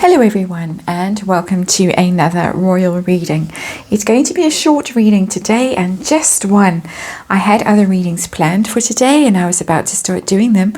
Hello everyone and welcome to another royal reading. It's going to be a short reading today and just one. I had other readings planned for today and I was about to start doing them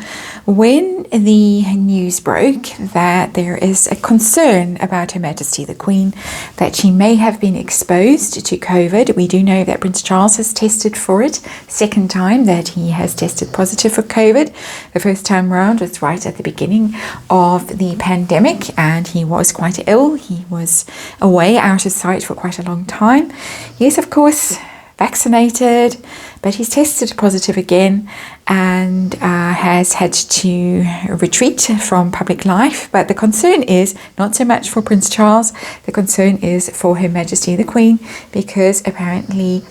when the news broke that there is a concern about Her Majesty the Queen, that she may have been exposed to COVID. We do know that Prince Charles has tested for it, second time that he has tested positive for COVID. The first time round was right at the beginning of the pandemic and he was quite ill. He was away, out of sight for quite a long time. He is, of course, vaccinated, but he's tested positive again and has had to retreat from public life. But the concern is not so much for Prince Charles, the concern is for Her Majesty the Queen, because apparently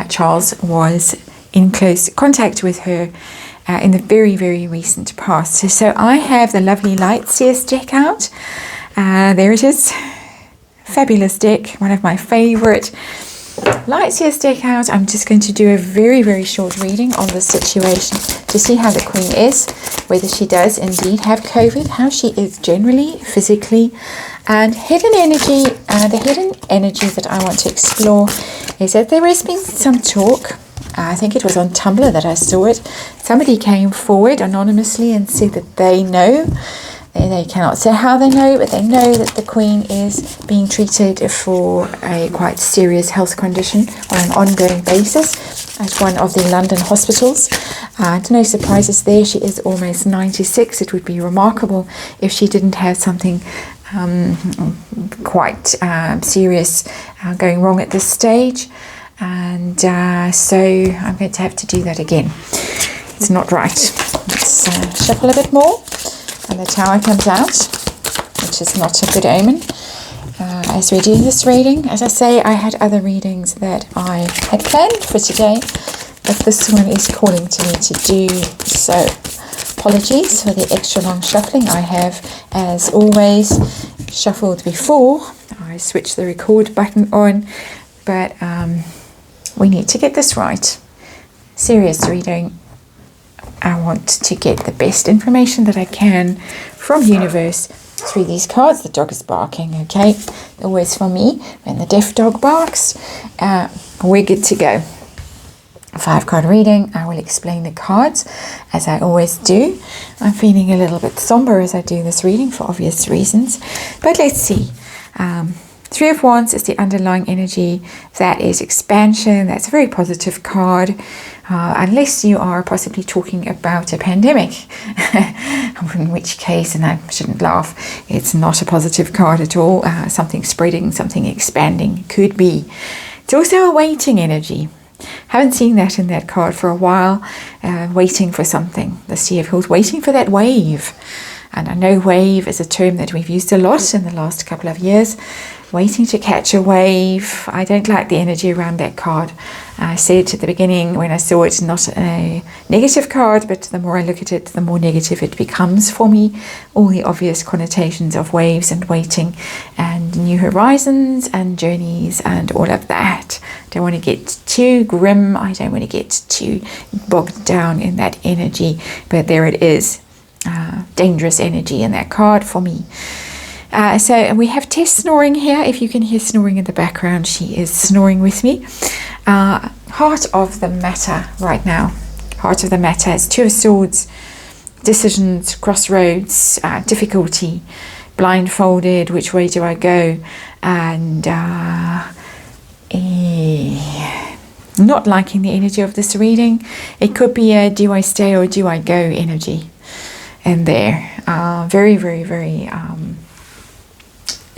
Charles was in close contact with her in the very, very recent past. So I have the lovely Lightseers deck out. There it is. Fabulous deck, one of my favorite Lightseers deck out. I'm just going to do a very, very short reading on the situation to see how the Queen is, whether she does indeed have COVID, how she is generally, physically, and hidden energy. The hidden energy that I want to explore is that there has been some talk. I think it was on Tumblr that I saw it. Somebody came forward anonymously and said that they know. They cannot say how they know, but they know that the Queen is being treated for a quite serious health condition on an ongoing basis at one of the London hospitals. No surprises there. She is almost 96. It would be remarkable if she didn't have something quite serious going wrong at this stage. And so I'm going to have to do that again. It's not right. Let's shuffle a bit more. And the Tower comes out, which is not a good omen as we do this reading. As I say, I had other readings that I had planned for today, but this one is calling to me to do so. Apologies for the extra long shuffling. I have, as always, shuffled before. I switched the record button on, but we need to get this right. Serious reading. I want to get the best information that I can from universe through these cards. The dog is barking, okay? Always for me, when the deaf dog barks, we're good to go. 5-card reading. I will explain the cards as I always do. I'm feeling a little bit somber as I do this reading for obvious reasons. But let's see. 3 of Wands is the underlying energy. That is expansion. That's a very positive card. Unless you are possibly talking about a pandemic, in which case, and I shouldn't laugh, it's not a positive card at all. Something spreading, something expanding could be. It's also a waiting energy. Haven't seen that in that card for a while. Waiting for something. The Sea of Hills, waiting for that wave. And I know wave is a term that we've used a lot in the last couple of years. Waiting to catch a wave. I don't like the energy around that card. I said at the beginning when I saw it, not a negative card, but the more I look at it, the more negative it becomes for me. All the obvious connotations of waves and waiting and new horizons and journeys and all of that. Don't want to get too grim. I don't want to get too bogged down in that energy. But there it is. Dangerous energy in that card for me. So we have Tess snoring here. If you can hear snoring in the background, she is snoring with me. Heart of the matter right now. Heart of the matter is 2 of Swords, decisions, crossroads, difficulty, blindfolded, which way do I go? And not liking the energy of this reading. It could be a do I stay or do I go energy in there. Very, very, very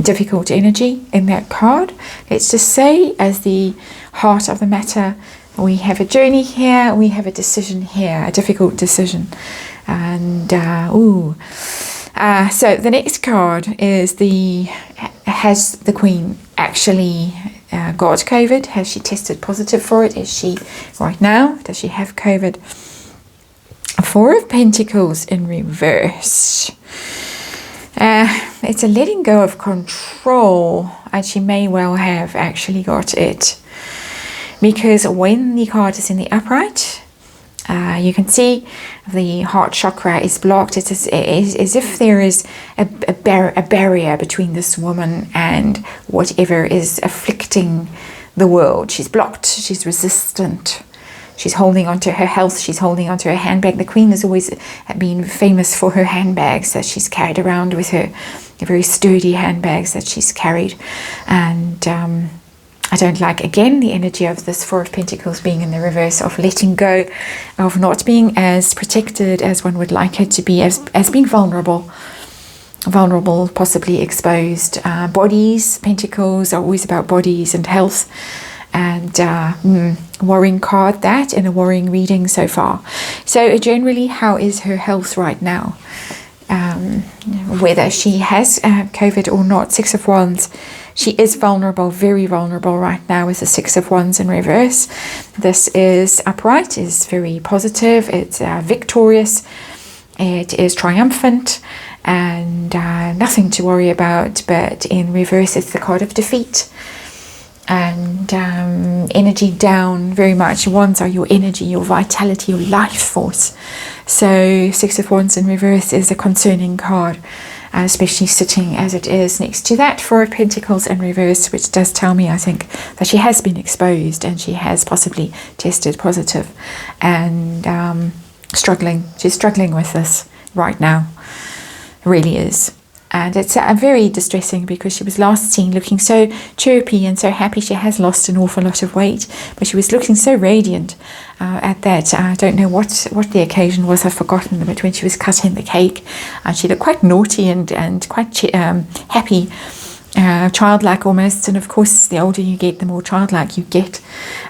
difficult energy in that card. Let's just say, as the heart of the matter, we have a journey here, we have a decision here, a difficult decision. And so the next card is has the Queen actually got COVID? Has she tested positive for it? Is she right now? Does she have COVID? 4 of Pentacles in reverse. It's a letting go of control, and she may well have actually got it, because when the card is in the upright, You can see the heart chakra is blocked. It's as if there is a barrier between this woman and whatever is afflicting the world. She's blocked, she's resistant. She's holding on to her health. She's holding on to her handbag. The Queen has always been famous for her handbags that she's carried around with her, very sturdy handbags that she's carried. And I don't like, again, the energy of this Four of Pentacles being in the reverse, of letting go, of not being as protected as one would like her to be, as being vulnerable, possibly exposed. Bodies, Pentacles are always about bodies and health. And worrying card, that in a worrying reading so far. So generally, how is her health right now? Whether she has COVID or not, Six of Wands, she is vulnerable, very vulnerable right now with the Six of Wands in reverse. This is upright, is very positive, it's victorious, it is triumphant, and nothing to worry about. But in reverse, it's the card of defeat. And energy down very much. Wands are your energy, your vitality, your life force. So Six of Wands in reverse is a concerning card, especially sitting as it is next to that Four of Pentacles in reverse, which does tell me, I think, that she has been exposed and she has possibly tested positive and struggling. She's struggling with this right now, really is. And it's very distressing because she was last seen looking so chirpy and so happy. She has lost an awful lot of weight, but she was looking so radiant at that. I don't know what the occasion was, I've forgotten, but when she was cutting the cake, she looked quite naughty and quite happy, childlike almost. And of course, the older you get, the more childlike you get.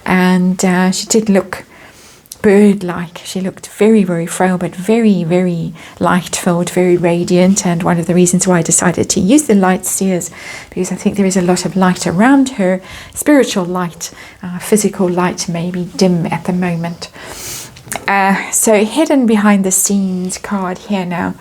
And she did look bird-like. She looked very, very frail, but very, very light-filled, very radiant. And one of the reasons why I decided to use the light steers, because I think there is a lot of light around her, spiritual light, physical light may be dim at the moment. So hidden behind the scenes card here now.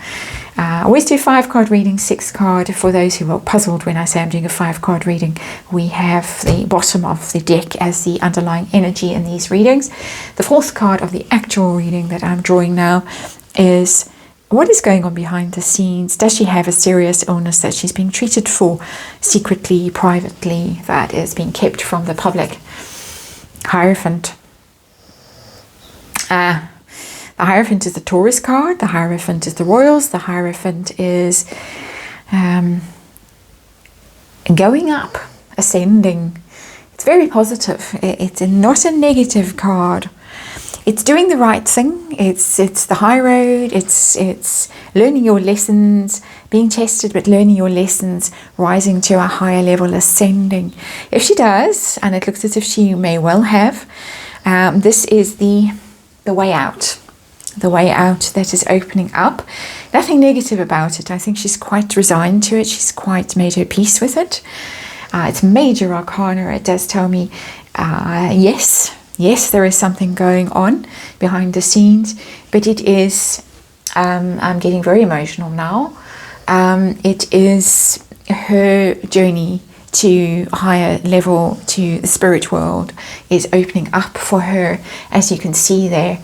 I always do 5-card reading, 6-card. For those who are puzzled when I say I'm doing a 5-card reading, we have the bottom of the deck as the underlying energy in these readings. The 4th card of the actual reading that I'm drawing now is what is going on behind the scenes. Does she have a serious illness that she's being treated for secretly, privately, that is being kept from the public? Hierophant. The Hierophant is the Taurus card, the Hierophant is the Royals, the Hierophant is going up, ascending. It's very positive. It's not a negative card. It's doing the right thing. It's the high road. It's learning your lessons, being tested, but learning your lessons, rising to a higher level, ascending. If she does, and it looks as if she may well have, this is the way out. The way out that is opening up. Nothing negative about it. I think she's quite resigned to it. She's quite made her peace with it. It's major arcana. It does tell me, yes, there is something going on behind the scenes, but it is, I'm getting very emotional now. It is her journey to a higher level, to the spirit world, is opening up for her, as you can see there,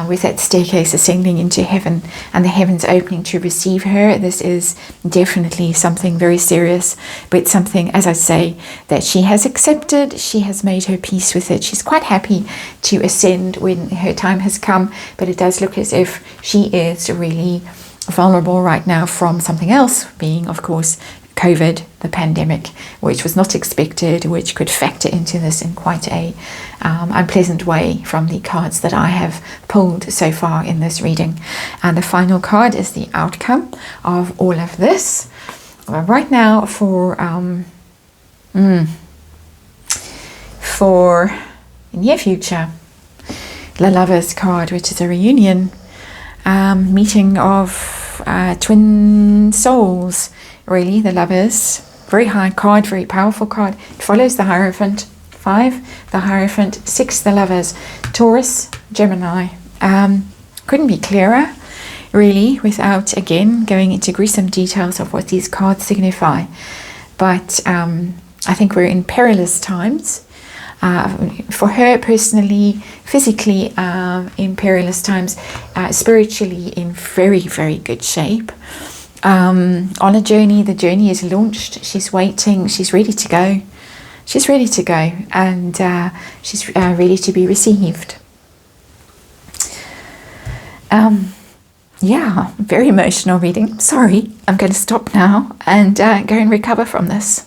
with that staircase ascending into heaven and the heavens opening to receive her. This is definitely something very serious, but something, as I say, that she has accepted. She has made her peace with it. She's quite happy to ascend when her time has come, but it does look as if she is really vulnerable right now from something else, being, of course, COVID, the pandemic, which was not expected, which could factor into this in quite a unpleasant way from the cards that I have pulled so far in this reading. And the final card is the outcome of all of this. Right now, for near future, the Lovers card, which is a reunion, meeting of twin souls. Really, the Lovers, very high card, very powerful card. It follows the Hierophant. 5, the Hierophant. 6, the Lovers. Taurus, Gemini. Couldn't be clearer, really, without, again, going into gruesome details of what these cards signify. But I think we're in perilous times. For her personally, physically in perilous times, spiritually in very, very good shape. On a journey, the journey is launched. She's waiting. She's ready to go. She's ready to go, and she's ready to be received. Yeah, very emotional reading. Sorry, I'm going to stop now and go and recover from this.